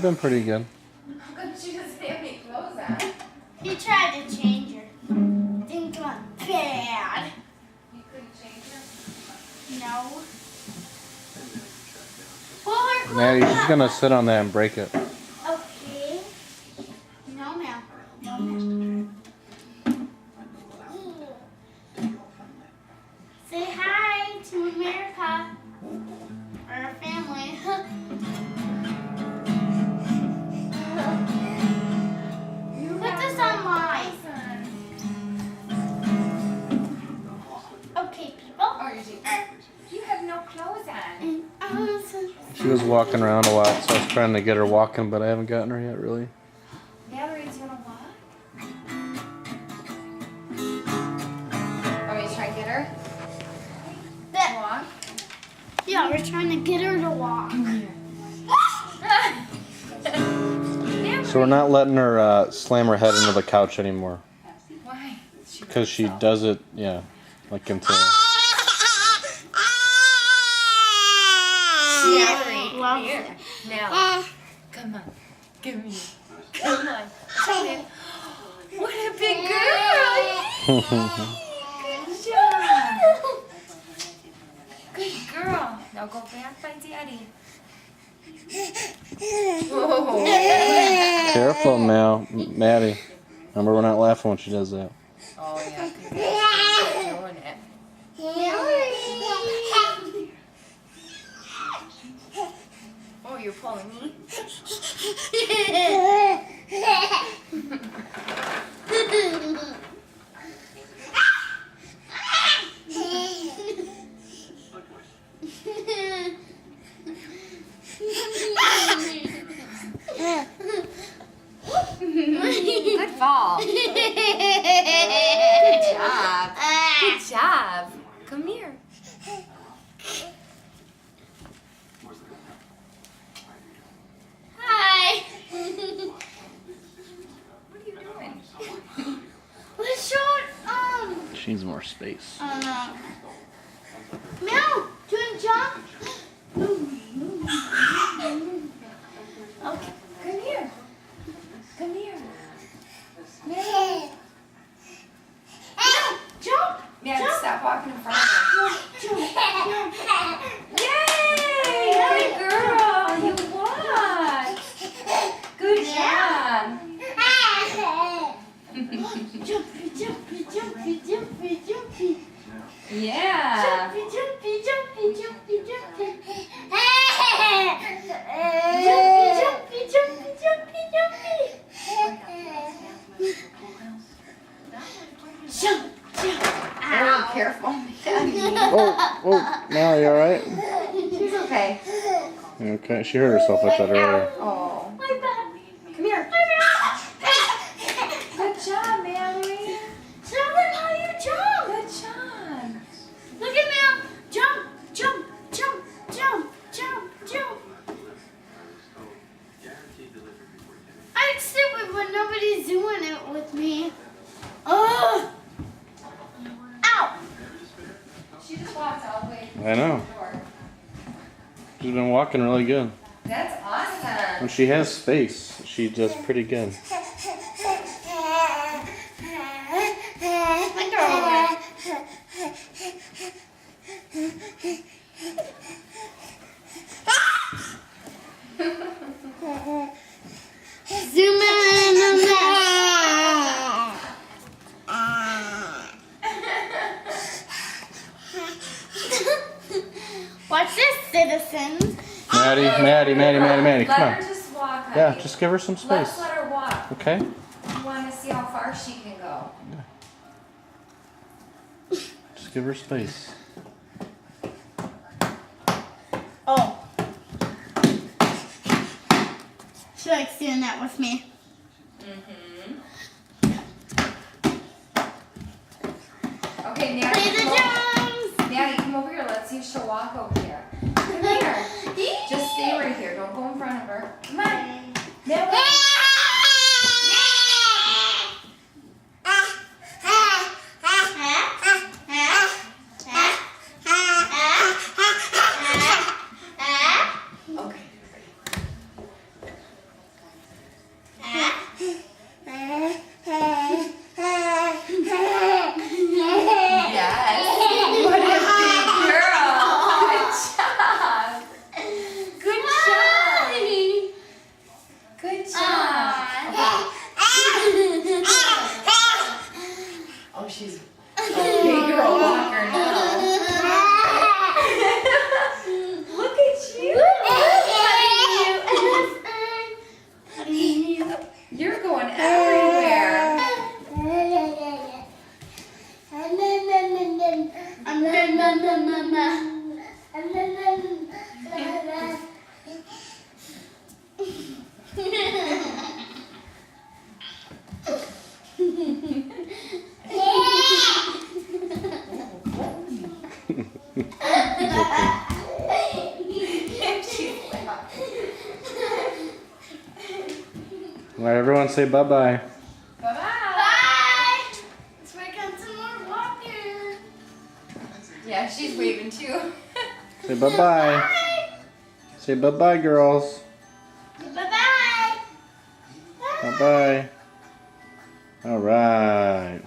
been pretty good. How come she doesn't have any clothes on? He tried to change her. Things went bad. You couldn't change her? No. Pull her clothes Maddie, she's up. gonna sit on that and break it. Okay. No, ma'am. No, ma'am. Say hi to America. Our family. Put this on live. Okay, people. Oh, you have no clothes on. She was walking around a lot, so I was trying to get her walking, but I haven't gotten her yet, really. Valerie's gonna walk? Are we trying to get her? Walk? Yeah, we're trying to get her to walk. So we're not letting her slam her head into the couch anymore. Why? Because she does it, yeah, like into... Valerie, Loves here. it. Now, come on. Give me. Come on. Come in. What a big girl. Good job. Good girl. Now go back by Daddy. Whoa. Careful now, Maddie. Remember, we're not laughing when she does that. Oh, yeah. She's doing it. Oh, you're pulling me? Good fall. Good job. Good job. Come here. Hi. What are you doing? Let's show it. She needs more space. Meow. Do you jump? Okay. Come here. Come here. Meow. Jump. Meow, stop walking in front of her. Yay! Good girl. You won. Good job. Jumpy, jumpy, jumpy, jumpy, jumpy. Yeah. Jumpy, jumpy, jumpy, jumpy, jumpy. Jumpy, jumpy, jumpy, jumpy, jumpy. Jump, jump. Oh, careful. Oh, now you alright? She's okay. Okay, she hurt herself like that earlier. Oh. My back. Come here. Good job, Mallory. Tell them how you jump. Good job. Look at me. Jump, jump, jump, jump, jump, jump. I act stupid, but nobody's doing it with me. Oh. Ow. She just walked all the way to I know. the door. She's been walking really good. That's awesome. When she has space, she does pretty good. Zoom in on that. Watch this, citizens. Maddie, come Let on. her just walk, honey. Yeah, just give her some Let's space. let her walk. Okay? We want to see how far she can go. Just give her space. Oh. She likes doing that with me. Okay, Play Natty, the drums. Natty, come over here. Let's see if she'll walk over here. Come here. Just stay right here. Don't go in front of her. Come on. Natty. Okay. she's a big girl walker now. Look at you. You're going everywhere. All right, everyone say bye-bye. Bye-bye. Bye. Let's work on some more walking. Yeah, she's waving too. Say bye-bye. Say bye-bye, girls. Bye-bye. Bye-bye. All right.